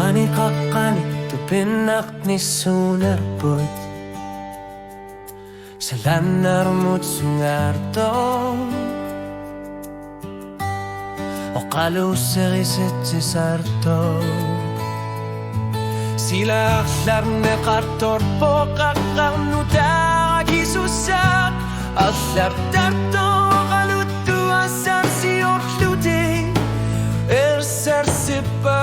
Kanikakani tu pinak ni sunarbut Salanar mo't sungarto O kaluseriset si sarto Sila aklar ne kartor po kakarnuda Gisusak aklar tarto kalutuasan si orlude Erser sipa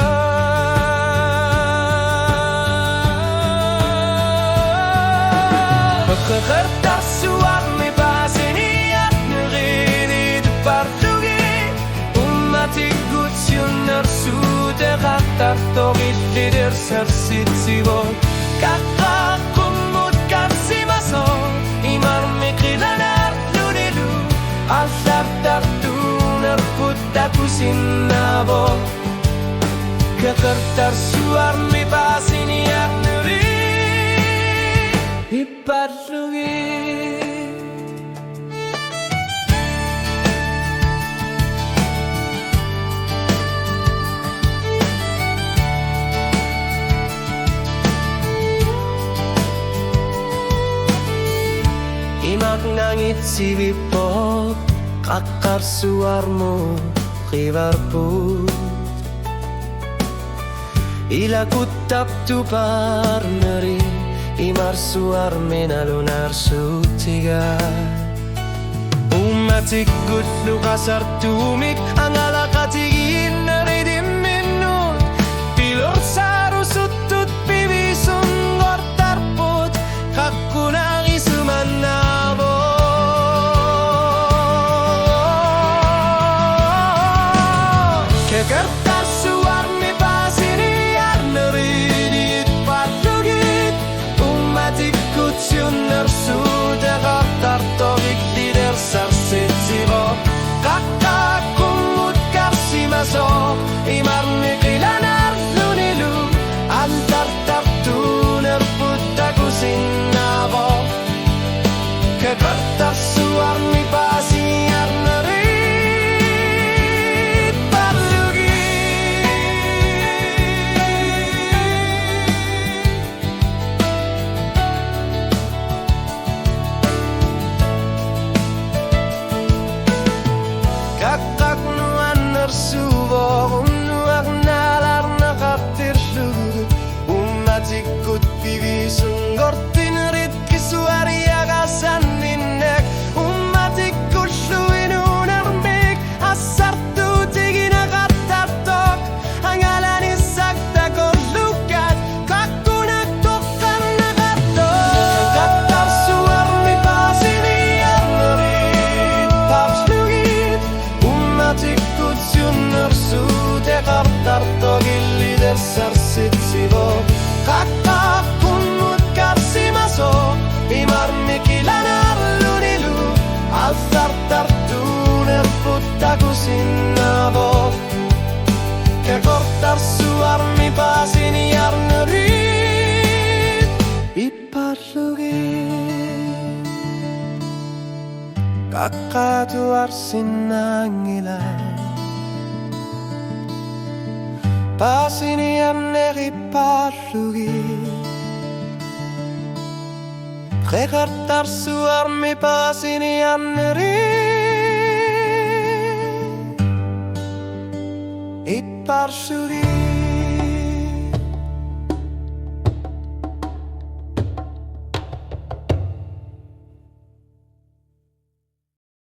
Pagkakartar suwag may basiniyak Narinig partugi Umatigut yun narsude Katartogit lider sarsitsibog Kakakumut karsimaso Imar mikilanar lunilu Altar tartu narputaku sinabog Kakartar suwag may basiniyak Narinig Iparlugi Imak nangit si Bipok Kakar suarmu kibarput Ilakut tap tu parneri Imar suar menalunar sutiga Umatik gutlu kasar tumik Ang alakatigin na ridim minun Pilor saru sutut pibisun Gortarput kakunang isumanabo Kekertas suar mi pasiniar neridit patlugit Umatikut yun narsuda Katartogik lider sarsitsibok Kakakumut karsimaso Imar mikilanar lunilu Altar tartu narputaku sinabok Kekertas suar mi pasiniar nerit patlugit Kakak nuan narsubok Unuak nalar nakatirlug Umatikut pibisun Gortinerit kisuaria kasaninek Umatikut luinun armik Asartu tigin akatartok Ang alanis sakta korlukat Kakunak tokar nakatok Katar suar mi pasiniar nerit Tapslugit Umatikut yun narsude Katartogil lider sarsitsibok Kakakumut karsimaso Imar mikilanar lunilu Altar tartu nerputaku sinabok Kekortar suar mi pasiniar nerit Iparlugit Kakatuar sinangilan Pasiniar neriparlugit Kekertar suar mi pasiniar nerit Iparlugit